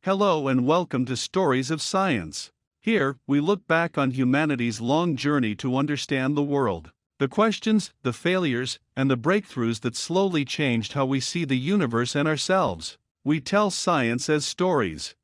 Hello and welcome to Stories of Science. Here, we look back on humanity's long journey to understand the world. The questions, the failures, and the breakthroughs that slowly changed how we see the universe and ourselves. We tell science as stories.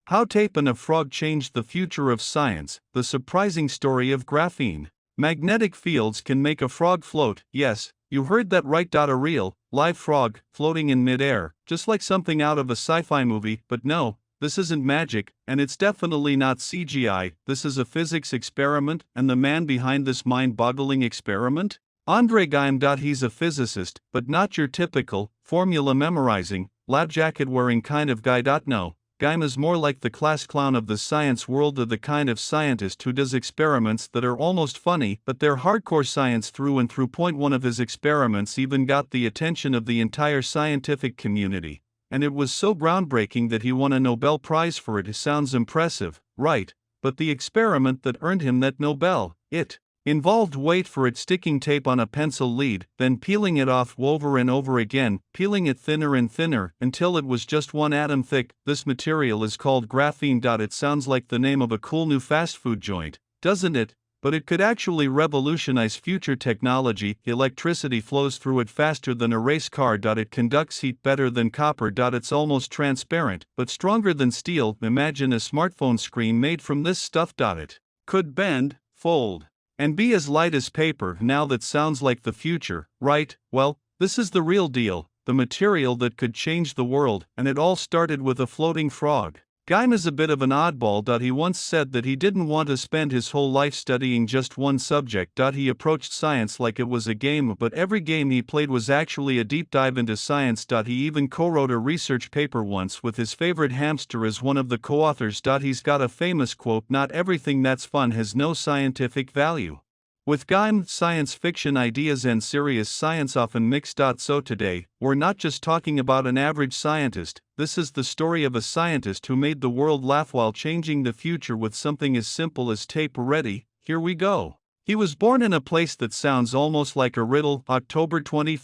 How tape and a frog changed the future of science, the surprising story of graphene. Magnetic fields can make a frog float. Yes, you heard that right. A real, live frog, floating in midair, just like something out of a sci-fi movie. But no, this isn't magic, and it's definitely not CGI. This is a physics experiment, and the man behind this mind-boggling experiment? Andre Geim. He's a physicist, but not your typical, formula-memorizing, lab jacket-wearing kind of guy. No. Geim is more like the class clown of the science world, or the kind of scientist who does experiments that are almost funny, but they're hardcore science through and through. One of his experiments even got the attention of the entire scientific community, and it was so groundbreaking that he won a Nobel Prize for it. It sounds impressive, right? But the experiment that earned him that Nobel, it involved, wait for it, sticking tape on a pencil lead, then peeling it off over and over again, peeling it thinner and thinner, until it was just one atom thick. This material is called graphene. It sounds like the name of a cool new fast food joint, doesn't it? But it could actually revolutionize future technology. Electricity flows through it faster than a race car. It conducts heat better than copper. It's almost transparent, but stronger than steel. Imagine a smartphone screen made from this stuff. It could bend, fold, and be as light as paper. Now that sounds like the future, right? Well, this is the real deal, the material that could change the world, and it all started with a floating frog. Geim is a bit of an oddball. He once said that he didn't want to spend his whole life studying just one subject. He approached science like it was a game, but every game he played was actually a deep dive into science. He even co-wrote a research paper once with his favorite hamster as one of the co-authors. He's got a famous quote: "Not everything that's fun has no scientific value." With Geim, science fiction ideas and serious science often mix. So today, we're not just talking about an average scientist. This is the story of a scientist who made the world laugh while changing the future with something as simple as tape. Ready? Here we go. He was born in a place that sounds almost like a riddle. October 21,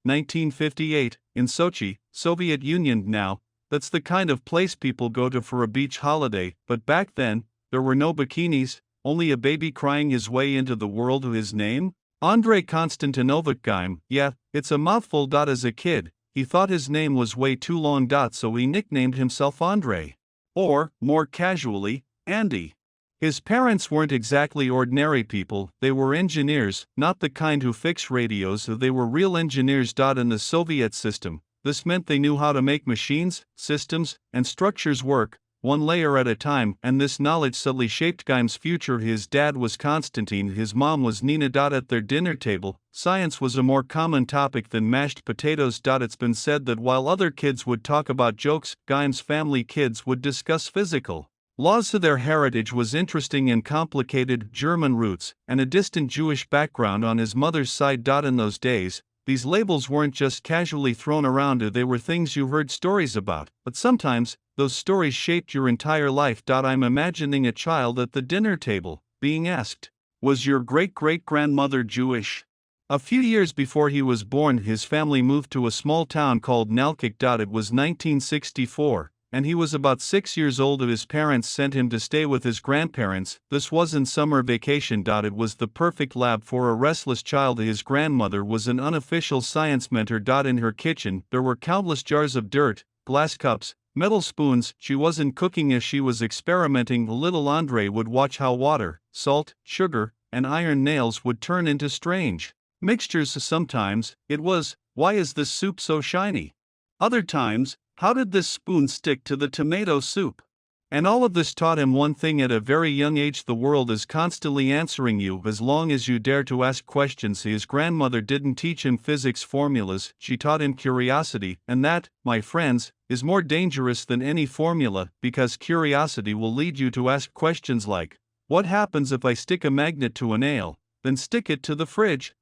1958, in Sochi, Soviet Union. Now, that's the kind of place people go to for a beach holiday, but back then, there were no bikinis. Only a baby crying his way into the world. His name? Andre Konstantin Novoselov. Yeah, it's a mouthful. As a kid, he thought his name was way too long. So he nicknamed himself Andre. Or, more casually, Andy. His parents weren't exactly ordinary people. They were engineers, not the kind who fix radios. They were real engineers. In the Soviet system, this meant they knew how to make machines, systems, and structures work, one layer at a time, and this knowledge subtly shaped Geim's future. His dad was Konstantin, his mom was Nina. At their dinner table, science was a more common topic than mashed potatoes. It's been said that while other kids would talk about jokes, Geim's family kids would discuss physical laws. Their heritage was interesting and complicated: German roots, and a distant Jewish background on his mother's side. In those days, these labels weren't just casually thrown around. They were things you heard stories about, but sometimes, those stories shaped your entire life. I'm imagining a child at the dinner table, being asked, "Was your great-great-grandmother Jewish?" A few years before he was born, his family moved to a small town called Nalkik. It was 1964, and he was about 6 years old. His parents sent him to stay with his grandparents. This wasn't summer vacation. It was the perfect lab for a restless child. His grandmother was an unofficial science mentor. In her kitchen, there were countless jars of dirt, glass cups, metal spoons. She wasn't cooking as she was experimenting. Little Andre would watch how water, salt, sugar, and iron nails would turn into strange mixtures. Sometimes, it was, "Why is this soup so shiny?" Other times, "How did this spoon stick to the tomato soup?" And all of this taught him one thing at a very young age: the world is constantly answering you as long as you dare to ask questions. His grandmother didn't teach him physics formulas, she taught him curiosity, and that, my friends, is more dangerous than any formula, because curiosity will lead you to ask questions like, what happens if I stick a magnet to a nail, then stick it to the fridge?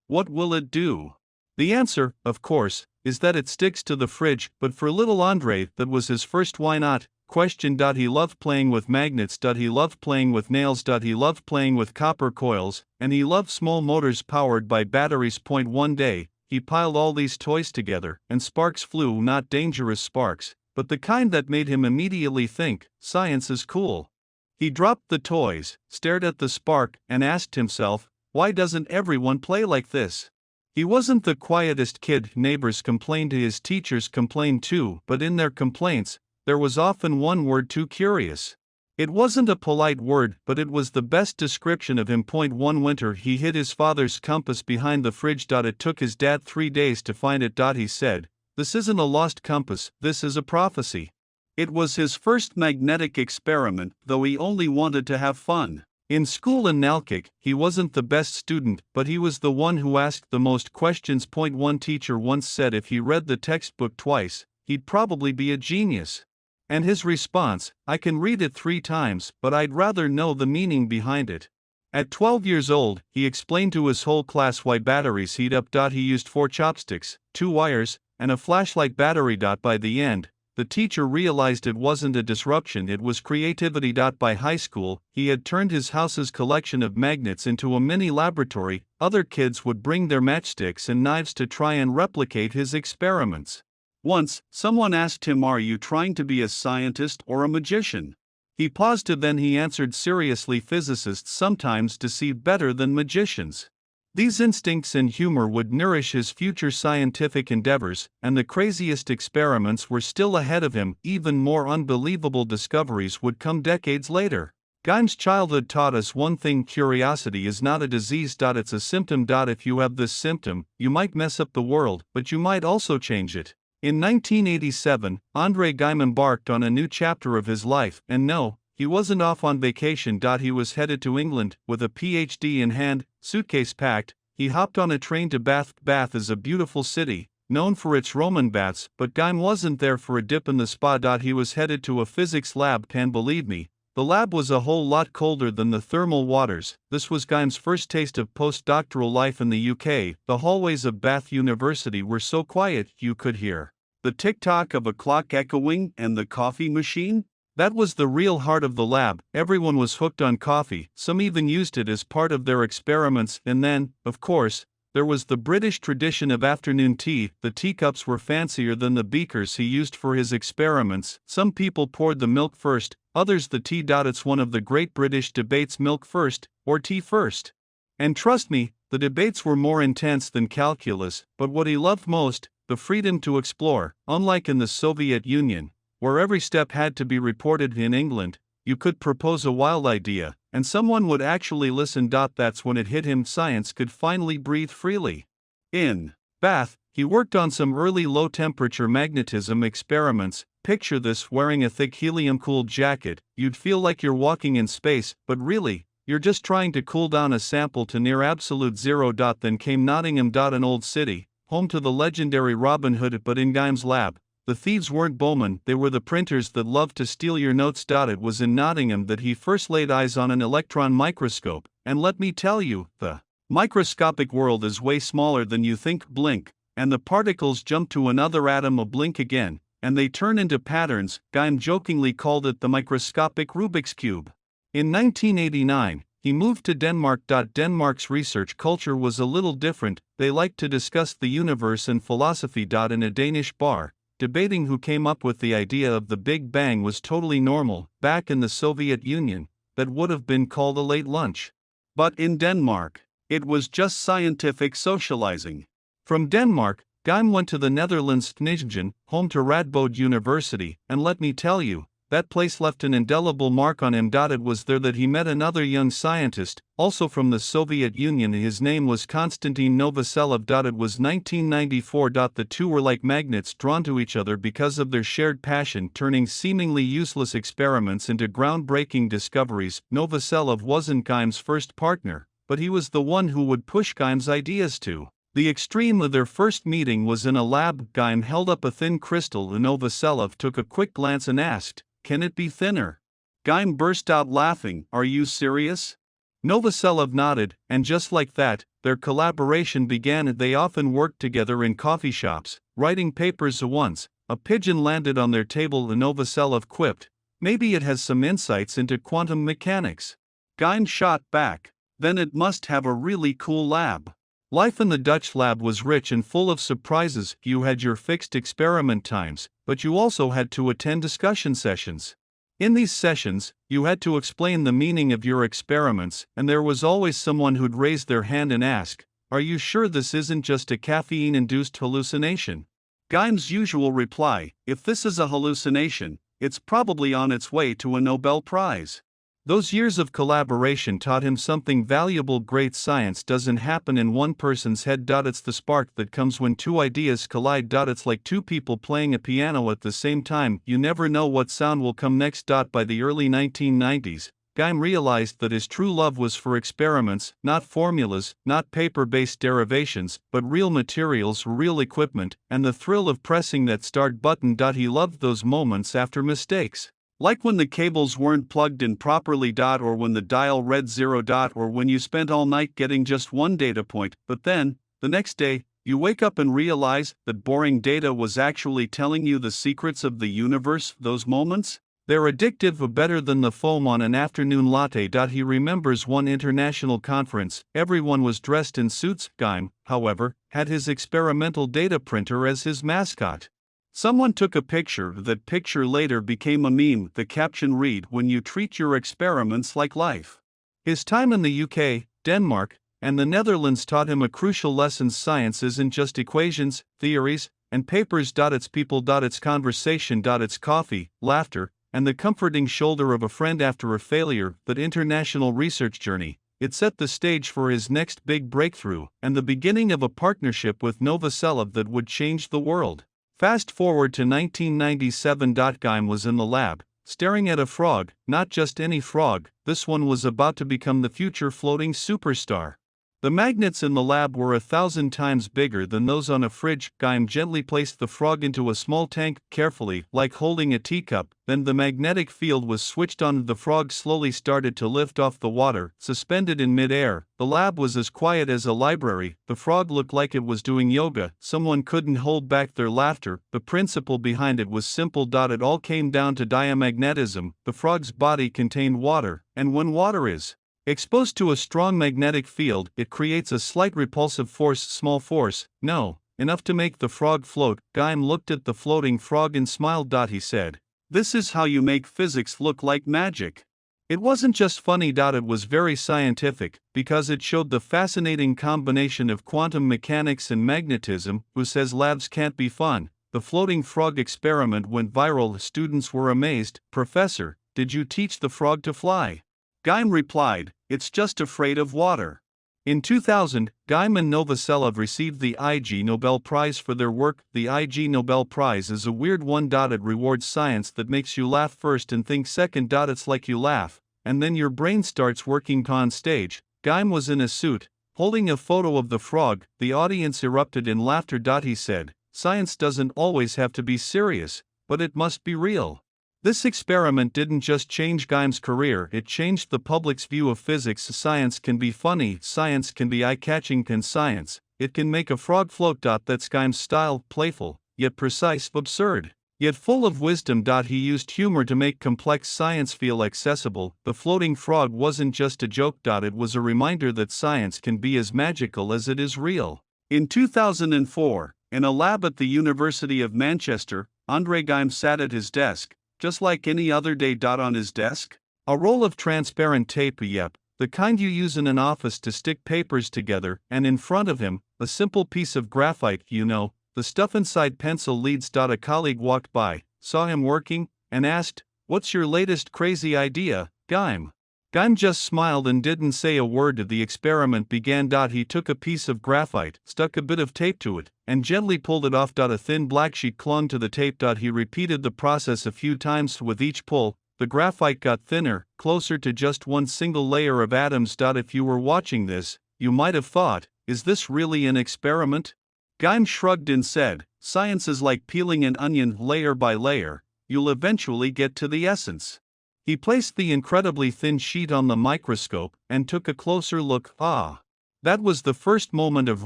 What will it do? The answer, of course, is that it sticks to the fridge, but for little Andre, that was his first why not question. He loved playing with magnets. He loved playing with nails. He loved playing with copper coils, and he loved small motors powered by batteries. One day, he piled all these toys together, and sparks flew. Not dangerous sparks, but the kind that made him immediately think, science is cool. He dropped the toys, stared at the spark, and asked himself, why doesn't everyone play like this? He wasn't the quietest kid. Neighbors complained, his teachers complained too, but in their complaints, there was often one word too curious. It wasn't a polite word, but it was the best description of him. One winter he hid his father's compass behind the fridge. It took his dad 3 days to find it. He said, "This isn't a lost compass, this is a prophecy." It was his first magnetic experiment, though he only wanted to have fun. In school in Nalkik, he wasn't the best student, but he was the one who asked the most questions. One teacher once said if he read the textbook twice, he'd probably be a genius. And his response, I can read it 3 times, but I'd rather know the meaning behind it. At 12 years old, he explained to his whole class why batteries heat up. He used 4 chopsticks, 2 wires, and a flashlight battery. By the end, the teacher realized it wasn't a disruption, it was creativity. By high school, he had turned his house's collection of magnets into a mini laboratory. Other kids would bring their matchsticks and knives to try and replicate his experiments. Once, someone asked him, "Are you trying to be a scientist or a magician?" He paused, then he answered seriously, "Physicists sometimes deceive better than magicians." These instincts and humor would nourish his future scientific endeavors, and the craziest experiments were still ahead of him. Even more unbelievable discoveries would come decades later. Geim's childhood taught us one thing: curiosity is not a disease. It's a symptom. If you have this symptom, you might mess up the world, but you might also change it. In 1987, Andre Geim embarked on a new chapter of his life, and no, he wasn't off on vacation. He was headed to England, with a PhD in hand, suitcase packed. He hopped on a train to Bath. Bath is a beautiful city, known for its Roman baths, but Geim wasn't there for a dip in the spa. He was headed to a physics lab. Can believe me, the lab was a whole lot colder than the thermal waters. This was Geim's first taste of postdoctoral life in the UK. The hallways of Bath University were so quiet you could hear the tick-tock of a clock echoing, and the coffee machine? That was the real heart of the lab. Everyone was hooked on coffee, some even used it as part of their experiments. And then, of course, there was the British tradition of afternoon tea. The teacups were fancier than the beakers he used for his experiments. Some people poured the milk first, others the tea. It's one of the great British debates: milk first, or tea first. And trust me, the debates were more intense than calculus, but what he loved most, the freedom to explore. Unlike in the Soviet Union, where every step had to be reported, in England, you could propose a wild idea, and someone would actually listen. That's when it hit him: science could finally breathe freely. In Bath, he worked on some early low-temperature magnetism experiments. Picture this: wearing a thick helium-cooled jacket, you'd feel like you're walking in space, but really, you're just trying to cool down a sample to near absolute zero. Then came Nottingham. An old city, home to the legendary Robin Hood. But in Geim's lab, the thieves weren't bowmen, they were the printers that loved to steal your notes. It was in Nottingham that he first laid eyes on an electron microscope, and let me tell you, the microscopic world is way smaller than you think. Blink, and the particles jump to another atom. A blink again, and they turn into patterns. Geim jokingly called it the microscopic Rubik's Cube. In 1989, he moved to Denmark. Denmark's research culture was a little different. They liked to discuss the universe and philosophy. In a Danish bar, debating who came up with the idea of the Big Bang was totally normal. Back in the Soviet Union, that would have been called a late lunch. But in Denmark, it was just scientific socializing. From Denmark, Geim went to the Netherlands, Nijmegen, home to Radboud University, and let me tell you, that place left an indelible mark on him. It was there that he met another young scientist, also from the Soviet Union. His name was Konstantin Novoselov. It was 1994. The two were like magnets, drawn to each other because of their shared passion, turning seemingly useless experiments into groundbreaking discoveries. Novoselov wasn't Geim's first partner, but he was the one who would push Geim's ideas to the extreme. Of their first meeting was in a lab. Geim held up a thin crystal, and Novoselov took a quick glance and asked, "Can it be thinner?" Geim burst out laughing, "Are you serious?" Novoselov nodded, and just like that, their collaboration began. They often worked together in coffee shops, writing papers. Once, a pigeon landed on their table, and Novoselov quipped, "Maybe it has some insights into quantum mechanics." Geim shot back, "Then it must have a really cool lab." Life in the Dutch lab was rich and full of surprises. You had your fixed experiment times, but you also had to attend discussion sessions. In these sessions, you had to explain the meaning of your experiments, and there was always someone who'd raise their hand and ask, "Are you sure this isn't just a caffeine-induced hallucination?" Geim's usual reply, "If this is a hallucination, it's probably on its way to a Nobel Prize." Those years of collaboration taught him something valuable. Great science doesn't happen in one person's head. It's the spark that comes when two ideas collide. It's like two people playing a piano at the same time. You never know what sound will come next. By the early 1990s, Geim realized that his true love was for experiments, not formulas, not paper-based derivations, but real materials, real equipment, and the thrill of pressing that start button. He loved those moments after mistakes. Like when the cables weren't plugged in properly. Or when the dial read 0. Or when you spent all night getting just one data point, but then, the next day, you wake up and realize that boring data was actually telling you the secrets of the universe. Those moments? They're addictive, better than the foam on an afternoon latte. He remembers one international conference. Everyone was dressed in suits. Geim, however, had his experimental data printer as his mascot. Someone took a picture. That picture later became a meme. The caption read, "When you treat your experiments like life." His time in the UK, Denmark, and the Netherlands taught him a crucial lesson. Science isn't just equations, theories, and papers. It's people. It's conversation. It's coffee, laughter, and the comforting shoulder of a friend after a failure. That international research journey, it set the stage for his next big breakthrough, and the beginning of a partnership with Novoselov that would change the world. Fast forward to 1997. Geim was in the lab, staring at a frog, not just any frog. This one was about to become the future floating superstar. The magnets in the lab were 1,000 times bigger than those on a fridge. Geim gently placed the frog into a small tank, carefully, like holding a teacup. Then the magnetic field was switched on. The frog slowly started to lift off the water, suspended in mid-air. The lab was as quiet as a library. The frog looked like it was doing yoga. Someone couldn't hold back their laughter. The principle behind it was simple. It all came down to diamagnetism. The frog's body contained water, and when water is exposed to a strong magnetic field, it creates a slight repulsive force. Small force, no, enough to make the frog float. Geim looked at the floating frog and smiled. He said, "This is how you make physics look like magic." It wasn't just funny. It was very scientific, because it showed the fascinating combination of quantum mechanics and magnetism. Who says labs can't be fun? The floating frog experiment went viral. Students were amazed. "Professor, did you teach the frog to fly?" Geim replied, "It's just afraid of water." In 2000, Geim and Novoselov received the Ig Nobel Prize for their work. The Ig Nobel Prize is a weird one. It rewards science that makes you laugh first and think second. It's like you laugh, and then your brain starts working. On stage, Geim was in a suit, holding a photo of the frog. The audience erupted in laughter. He said, "Science doesn't always have to be serious, but it must be real." This experiment didn't just change Geim's career, it changed the public's view of physics. Science can be funny, science can be eye-catching. Science, it can make a frog float. That's Geim's style, playful, yet precise, absurd, yet full of wisdom. He used humor to make complex science feel accessible. The floating frog wasn't just a joke. It was a reminder that science can be as magical as it is real. In 2004, in a lab at the University of Manchester, Andre Geim sat at his desk, just like any other day. On his desk, a roll of transparent tape, yep, the kind you use in an office to stick papers together, and in front of him, a simple piece of graphite, the stuff inside pencil leads. A colleague walked by, saw him working, and asked, "What's your latest crazy idea, Geim?" Geim just smiled and didn't say a word. The experiment began. He took a piece of graphite, stuck a bit of tape to it, and gently pulled it off. A thin black sheet clung to the tape. He repeated the process a few times. With each pull, the graphite got thinner, closer to just one single layer of atoms. If you were watching this, you might have thought, is this really an experiment? Geim shrugged and said, "Science is like peeling an onion layer by layer. You'll eventually get to the essence." He placed the incredibly thin sheet on the microscope and took a closer look. That was the first moment of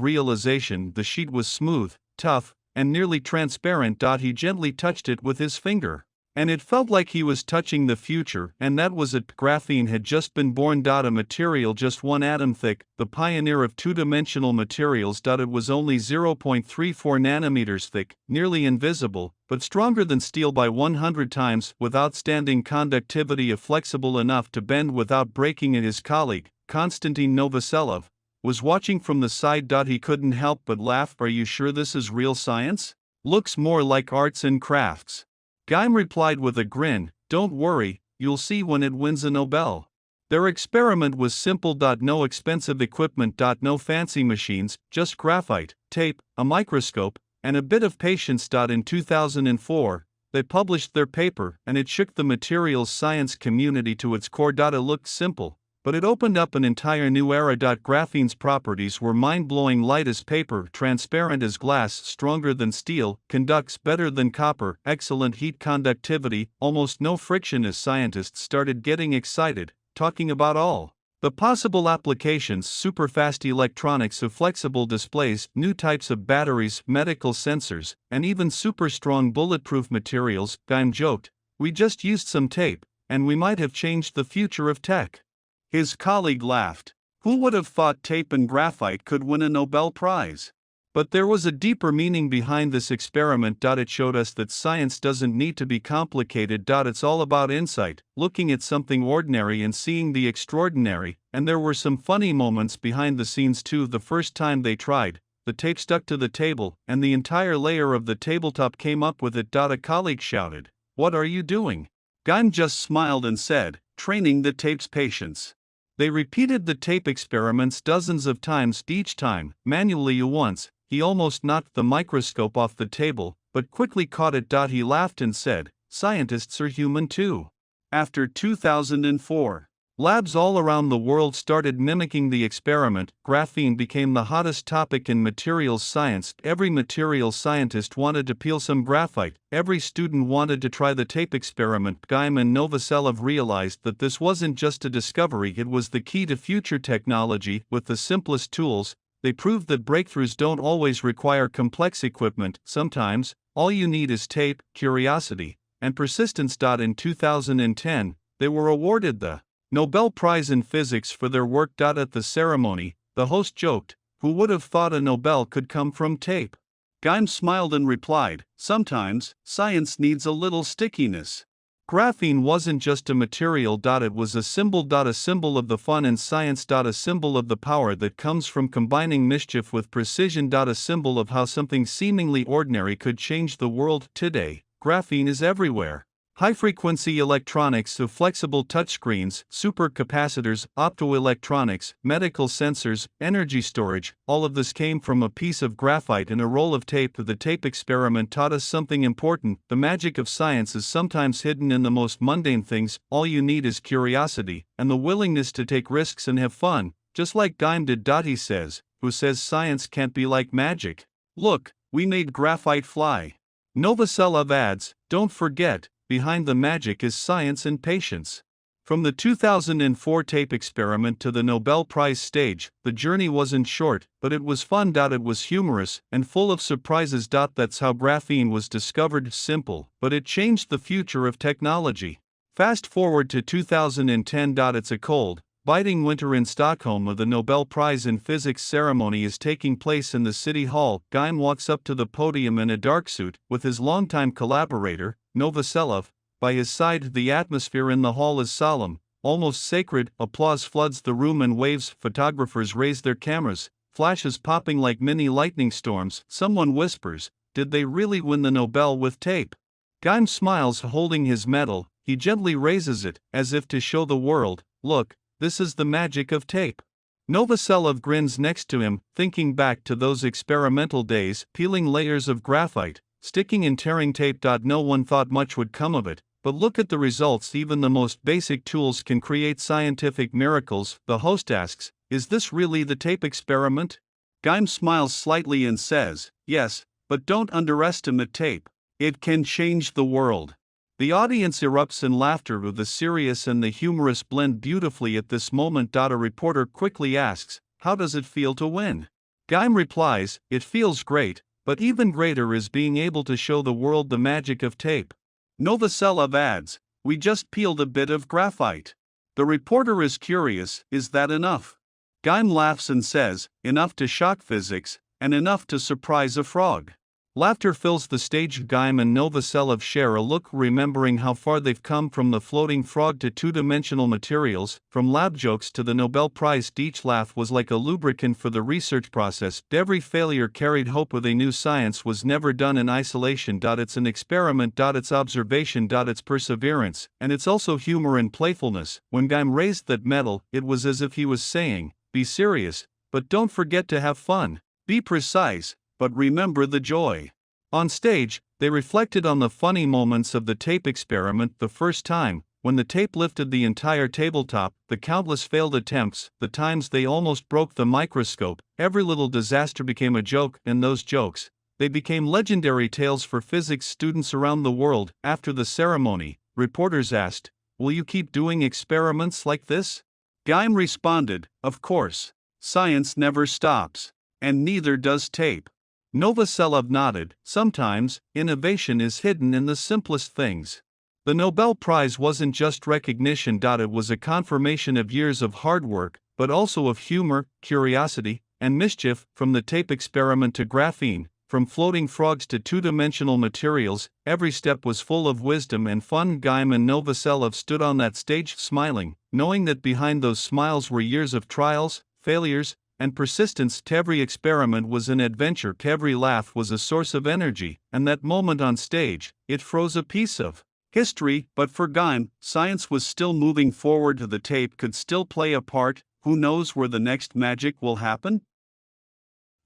realization. The sheet was smooth, tough, and nearly transparent. He gently touched it with his finger. And it felt like he was touching the future, and that was it. Graphene had just been born. A material just one atom thick, the pioneer of two-dimensional materials. It was only 0.34 nanometers thick, nearly invisible, but stronger than steel by 100 times, with outstanding conductivity, flexible enough to bend without breaking. And his colleague, Konstantin Novoselov, was watching from the side. He couldn't help but laugh. Are you sure this is real science? Looks more like arts and crafts. Geim replied with a grin, don't worry, you'll see when it wins a Nobel. Their experiment was simple. No expensive equipment. No fancy machines, just graphite, tape, a microscope, and a bit of patience. In 2004, they published their paper, and it shook the materials science community to its core. It looked simple, but it opened up an entire new era. Graphene's properties were mind-blowing: light as paper, transparent as glass, stronger than steel, conducts better than copper, excellent heat conductivity, almost no friction. As scientists started getting excited, talking about all the possible applications: superfast electronics, flexible displays, new types of batteries, medical sensors, and even super strong bulletproof materials, Geim joked, we just used some tape, and we might have changed the future of tech. His colleague laughed. Who would have thought tape and graphite could win a Nobel Prize? But there was a deeper meaning behind this experiment. It showed us that science doesn't need to be complicated. It's all about insight, looking at something ordinary and seeing the extraordinary. And there were some funny moments behind the scenes too. The first time they tried, the tape stuck to the table, and the entire layer of the tabletop came up with it. A colleague shouted, "What are you doing?" Geim just smiled and said, "Training the tape's patience." They repeated the tape experiments dozens of times. Each time, manually. Once, he almost knocked the microscope off the table, but quickly caught it. He laughed and said, "Scientists are human too." After 2004, labs all around the world started mimicking the experiment. Graphene became the hottest topic in materials science. Every materials scientist wanted to peel some graphite. Every student wanted to try the tape experiment. Geim and Novoselov realized that this wasn't just a discovery, it was the key to future technology. With the simplest tools, they proved that breakthroughs don't always require complex equipment. Sometimes, all you need is tape, curiosity, and persistence. In 2010, they were awarded the Nobel Prize in Physics for their work. At the ceremony, the host joked, "Who would have thought a Nobel could come from tape?" Geim smiled and replied, "Sometimes, science needs a little stickiness." Graphene wasn't just a material. It was a symbol. A symbol of the fun in science. A symbol of the power that comes from combining mischief with precision. A symbol of how something seemingly ordinary could change the world. Today, graphene is everywhere. High-frequency electronics, flexible touchscreens, supercapacitors, optoelectronics, medical sensors, energy storage, all of this came from a piece of graphite and a roll of tape. The tape experiment taught us something important. The magic of science is sometimes hidden in the most mundane things. All you need is curiosity, and the willingness to take risks and have fun, just like Geim did. He says, who says science can't be like magic? Look, we made graphite fly. Novoselov adds, don't forget, behind the magic is science and patience. From the 2004 tape experiment to the Nobel Prize stage, the journey wasn't short, but it was fun. It was humorous and full of surprises. That's how graphene was discovered. Simple, but it changed the future of technology. Fast forward to 2010. It's a cold, biting winter in Stockholm. The Nobel Prize in Physics ceremony is taking place in the City Hall. Geim walks up to the podium in a dark suit, with his longtime collaborator, Novoselov, by his side. The atmosphere in the hall is solemn, almost sacred. Applause floods the room and waves. Photographers raise their cameras, flashes popping like mini lightning storms. Someone whispers, "Did they really win the Nobel with tape?" Geim smiles, holding his medal. He gently raises it, as if to show the world, "Look, this is the magic of tape." Novoselov grins next to him, thinking back to those experimental days, peeling layers of graphite, sticking and tearing tape. No one thought much would come of it, but look at the results. Even the most basic tools can create scientific miracles. The host asks, "Is this really the tape experiment?" Geim smiles slightly and says, "Yes, but don't underestimate tape. It can change the world." The audience erupts in laughter. The serious and the humorous blend beautifully at this moment. A reporter quickly asks, "How does it feel to win?" Geim replies, "It feels great, but even greater is being able to show the world the magic of tape." Novoselov adds, "We just peeled a bit of graphite." The reporter is curious, is that enough? Geim laughs and says, enough to shock physics, and enough to surprise a frog. Laughter fills the stage. Geim and Novoselov share a look, remembering how far they've come from the floating frog to two-dimensional materials, from lab jokes to the Nobel Prize. Each laugh was like a lubricant for the research process. Every failure carried hope with a new science was never done in isolation. It's an experiment. It's observation. It's perseverance, and it's also humor and playfulness. When Geim raised that medal, it was as if he was saying, be serious, but don't forget to have fun. Be precise, but remember the joy. On stage, they reflected on the funny moments of the tape experiment. The first time, when the tape lifted the entire tabletop, the countless failed attempts, the times they almost broke the microscope. Every little disaster became a joke, and those jokes, they became legendary tales for physics students around the world. After the ceremony, reporters asked, "Will you keep doing experiments like this?" Geim responded, "Of course. Science never stops. And neither does tape." Novoselov nodded. Sometimes, innovation is hidden in the simplest things. The Nobel Prize wasn't just recognition. It was a confirmation of years of hard work, but also of humor, curiosity, and mischief. From the tape experiment to graphene, from floating frogs to two-dimensional materials, every step was full of wisdom and fun. Geim and Novoselov stood on that stage smiling, knowing that behind those smiles were years of trials, failures, and persistence. Every experiment was an adventure. Every laugh was a source of energy, and that moment on stage, it froze a piece of history. But for Geim, science was still moving forward. The tape could still play a part. Who knows where the next magic will happen?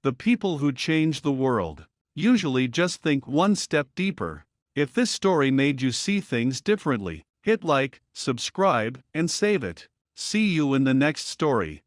The people who change the world usually just think one step deeper. If this story made you see things differently, hit like, subscribe, and save it. See you in the next story.